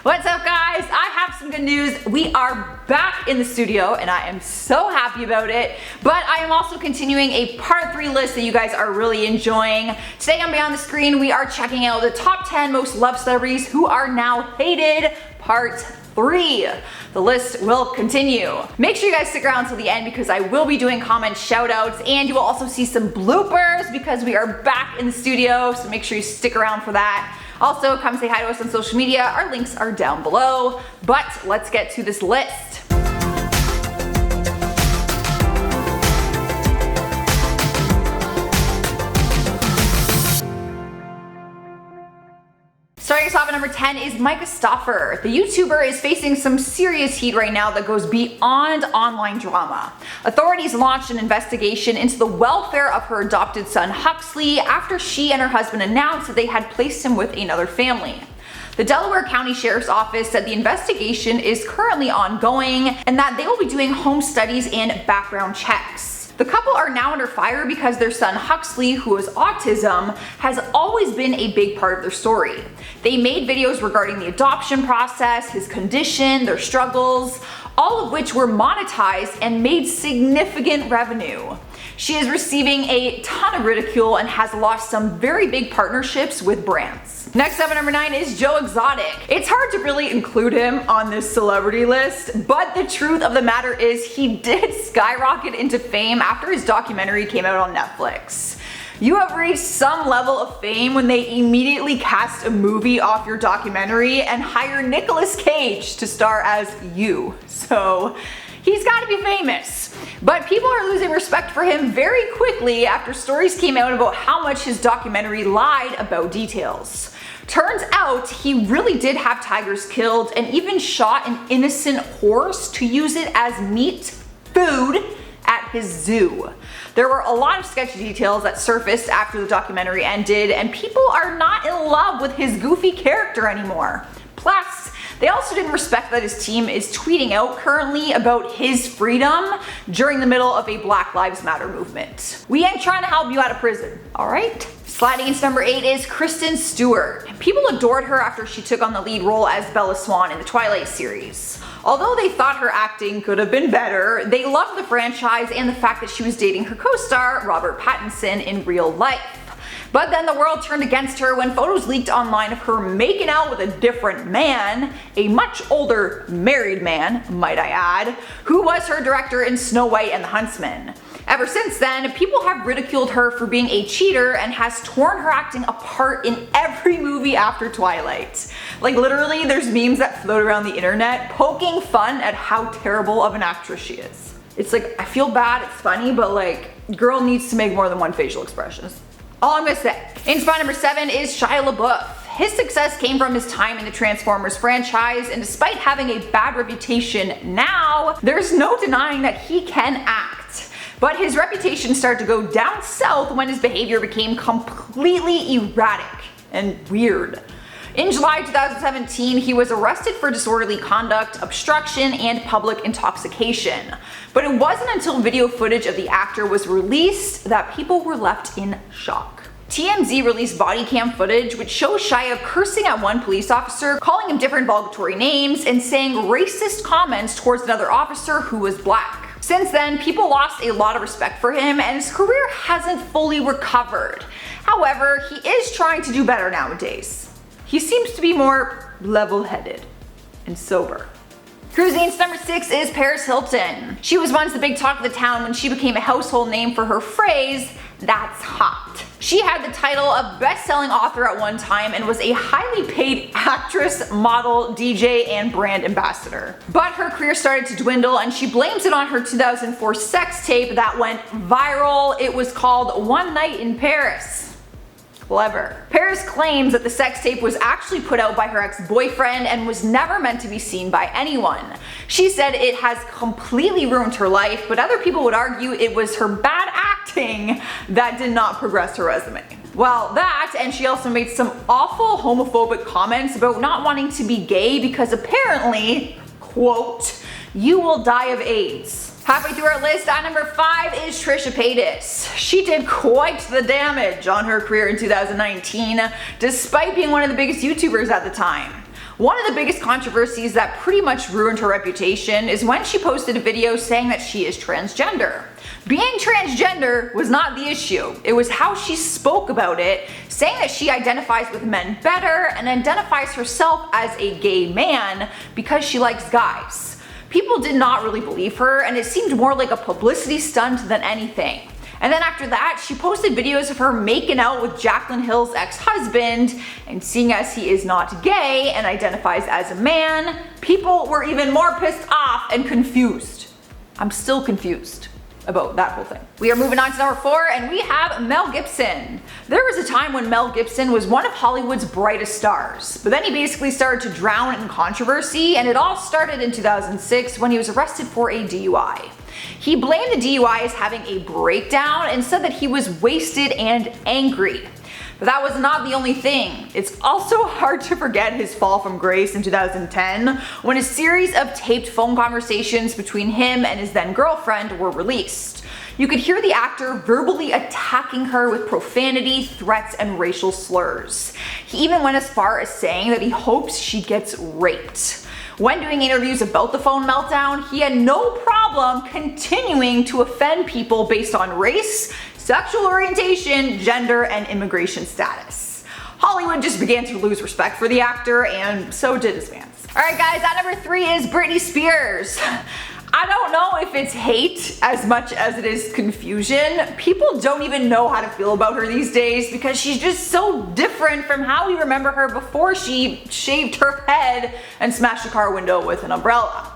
What's up, guys? I have some good news. We are back in the studio and I am so happy about it, but I am also continuing a part 3 list that you guys are really enjoying. Today on Beyond the Screen, we are checking out the top 10 most loved celebrities who are now hated, part 3. The list will continue. Make sure you guys stick around till the end because I will be doing comment shout outs, and you will also see some bloopers because we are back in the studio, so make sure you stick around for that. Also, come say hi to us on social media. Our links are down below, but let's get to this list. Starting us off at number 10 is MYKA STAUFFER. The YouTuber is facing some serious heat right now that goes beyond online drama. Authorities launched an investigation into the welfare of her adopted son Huxley after she and her husband announced that they had placed him with another family. The Delaware County Sheriff's Office said the investigation is currently ongoing and that they will be doing home studies and background checks. The couple are now under fire because their son Huxley, who has autism, has always been a big part of their story. They made videos regarding the adoption process, his condition, their struggles, all of which were monetized and made significant revenue. She is receiving a ton of ridicule and has lost some very big partnerships with brands. Next up at number 9 is Joe Exotic. It's hard to really include him on this celebrity list, but the truth of the matter is he did skyrocket into fame after his documentary came out on Netflix. You have reached some level of fame when they immediately cast a movie off your documentary and hire Nicolas Cage to star as you. So he's gotta be famous. But people are losing respect for him very quickly after stories came out about how much his documentary lied about details. Turns out he really did have tigers killed and even shot an innocent horse to use it as meat food at his zoo. There were a lot of sketchy details that surfaced after the documentary ended, and people are not in love with his goofy character anymore. Plus, they also didn't respect that his team is tweeting out currently about his freedom during the middle of a Black Lives Matter movement. We ain't trying to help you out of prison, alright? Sliding into number 8 is Kristen Stewart. People adored her after she took on the lead role as Bella Swan in the Twilight series. Although they thought her acting could have been better, they loved the franchise and the fact that she was dating her co-star Robert Pattinson in real life. But then the world turned against her when photos leaked online of her making out with a different man, a much older married man, might I add, who was her director in Snow White and the Huntsman. Ever since then, people have ridiculed her for being a cheater and has torn her acting apart in every movie after Twilight. Like literally, there's memes that float around the internet poking fun at how terrible of an actress she is. It's like, I feel bad, it's funny, but like, girl needs to make more than one facial expression. All I'm gonna say. In spot number 7 is Shia LaBeouf. His success came from his time in the Transformers franchise, and despite having a bad reputation now, there's no denying that he can act. But his reputation started to go down south when his behavior became completely erratic and weird. In July 2017, he was arrested for disorderly conduct, obstruction, and public intoxication. But it wasn't until video footage of the actor was released that people were left in shock. TMZ released body cam footage which shows Shia cursing at one police officer, calling him different derogatory names, and saying racist comments towards another officer who was black. Since then, people lost a lot of respect for him and his career hasn't fully recovered. However, he is trying to do better nowadays. He seems to be more level-headed and sober. Cruising to number 6 is Paris Hilton. She was once the big talk of the town when she became a household name for her phrase, "That's hot." She had the title of best-selling author at one time and was a highly paid actress, model, DJ, and brand ambassador. But her career started to dwindle and she blames it on her 2004 sex tape that went viral. It was called One Night in Paris. Clever. Paris claims that the sex tape was actually put out by her ex-boyfriend and was never meant to be seen by anyone. She said it has completely ruined her life, but other people would argue it was her bad acting that did not progress her resume. Well, that, and she also made some awful homophobic comments about not wanting to be gay because apparently, quote, "you will die of AIDS." Halfway through our list, at number 5 is TRISHA PAYTAS. She did quite the damage on her career in 2019, despite being one of the biggest YouTubers at the time. One of the biggest controversies that pretty much ruined her reputation is when she posted a video saying that she is transgender. Being transgender was not the issue. It was how she spoke about it, saying that she identifies with men better and identifies herself as a gay man because she likes guys. People did not really believe her, and it seemed more like a publicity stunt than anything. And then after that, she posted videos of her making out with Jaclyn Hill's ex-husband, and seeing as he is not gay and identifies as a man, people were even more pissed off and confused. I'm still confused about that whole thing. We are moving on to number 4, and we have Mel Gibson. There was a time when Mel Gibson was one of Hollywood's brightest stars, but then he basically started to drown in controversy, and it all started in 2006 when he was arrested for a DUI. He blamed the DUI as having a breakdown and said that he was wasted and angry. But that was not the only thing. It's also hard to forget his fall from grace in 2010 when a series of taped phone conversations between him and his then girlfriend were released. You could hear the actor verbally attacking her with profanity, threats, and racial slurs. He even went as far as saying that he hopes she gets raped. When doing interviews about the phone meltdown, he had no problem continuing to offend people based on race, sexual orientation, gender, and immigration status. Hollywood just began to lose respect for the actor, and so did his fans. Alright guys, at number 3 is Britney Spears. I don't know if it's hate as much as it is confusion. People don't even know how to feel about her these days because she's just so different from how we remember her before she shaved her head and smashed a car window with an umbrella.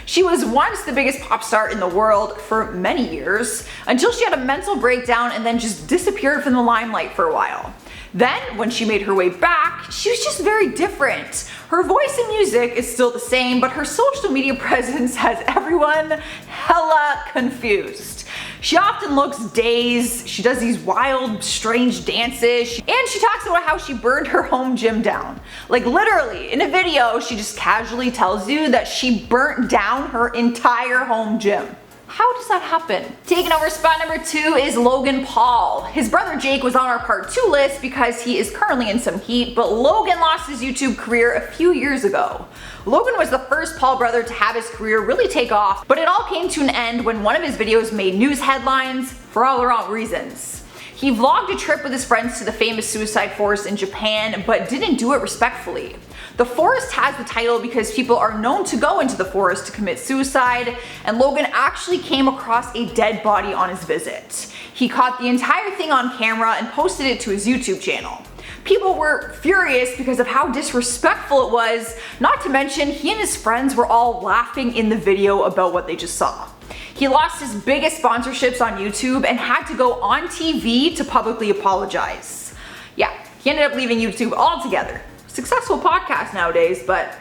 She was once the biggest pop star in the world for many years, until she had a mental breakdown and then just disappeared from the limelight for a while. Then, when she made her way back, she was just very different. Her voice and music is still the same, but her social media presence has everyone hella confused. She often looks dazed, she does these wild, strange dances, and she talks about how she burned her home gym down. Like literally, in a video, she just casually tells you that she burnt down her entire home gym. How does that happen? Taking over spot number 2 is Logan Paul. His brother Jake was on our part 2 list because he is currently in some heat, but Logan lost his YouTube career a few years ago. Logan was the first Paul brother to have his career really take off, but it all came to an end when one of his videos made news headlines for all the wrong reasons. He vlogged a trip with his friends to the famous suicide forest in Japan, but didn't do it respectfully. The forest has the title because people are known to go into the forest to commit suicide, and Logan actually came across a dead body on his visit. He caught the entire thing on camera and posted it to his YouTube channel. People were furious because of how disrespectful it was, not to mention he and his friends were all laughing in the video about what they just saw. He lost his biggest sponsorships on YouTube and had to go on TV to publicly apologize. Yeah, he ended up leaving YouTube altogether. Successful podcast nowadays, but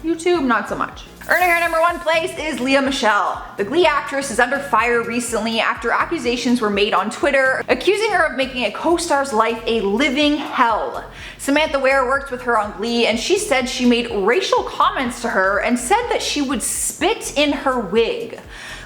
YouTube not so much. Earning her number 1 place is Lea Michele. The Glee actress is under fire recently after accusations were made on Twitter, accusing her of making a co-star's life a living hell. Samantha Ware worked with her on Glee, and she said she made racial comments to her and said that she would spit in her wig.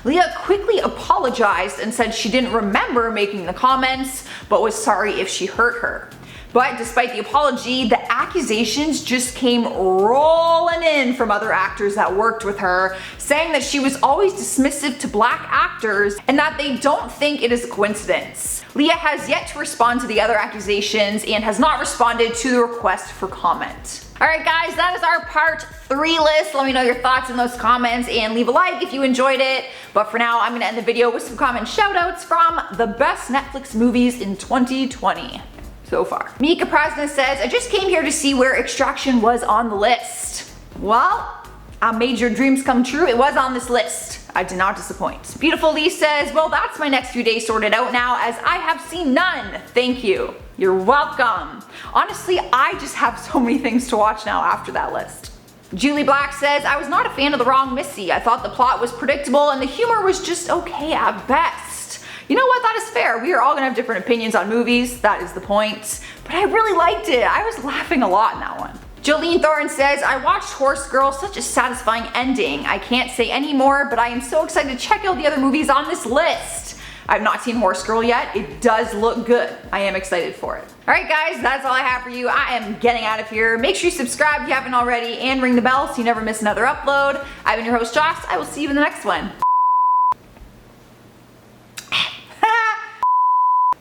Lea quickly apologized and said she didn't remember making the comments, but was sorry if she hurt her. But despite the apology, the accusations just came rolling in from other actors that worked with her, saying that she was always dismissive to black actors and that they don't think it is a coincidence. Lea has yet to respond to the other accusations and has not responded to the request for comment. Alright guys, that is our part 3 list. Let me know your thoughts in those comments and leave a like if you enjoyed it. But for now, I'm going to end the video with some comment shoutouts from the best Netflix movies in 2020. So far. MYKA says, I just came here to see where Extraction was on the list. Well, I made your dreams come true. It was on this list. I did not disappoint. Beautiful Lee says, well, that's my next few days sorted out now as I have seen none. Thank you. You're welcome. Honestly, I just have so many things to watch now after that list. Julie Black says, I was not a fan of The Wrong Missy. I thought the plot was predictable and the humor was just okay at best. You know what, that is fair. We are all gonna have different opinions on movies, that is the point. But I really liked it. I was laughing a lot in that one. Jolene Thorne says, I watched Horse Girl, such a satisfying ending. I can't say any more, but I am so excited to check out the other movies on this list. I've not seen Horse Girl yet. It does look good. I am excited for it. All right, guys, that's all I have for you. I am getting out of here. Make sure you subscribe if you haven't already and ring the bell so you never miss another upload. I've been your host, Joss. I will see you in the next one.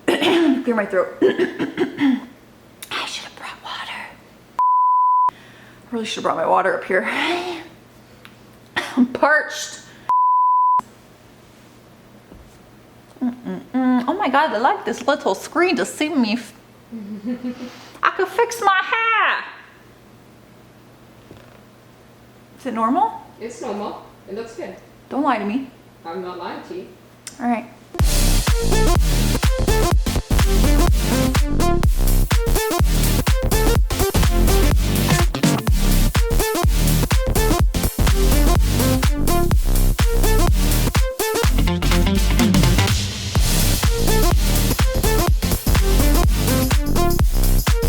Clear my throat. I should have brought water. I really should have brought my water up here. I'm parched. Oh my god, I like this little screen to see me. I could fix my hair. Is it normal? It's normal. It looks good. Don't lie to me. I'm not lying to you. All right.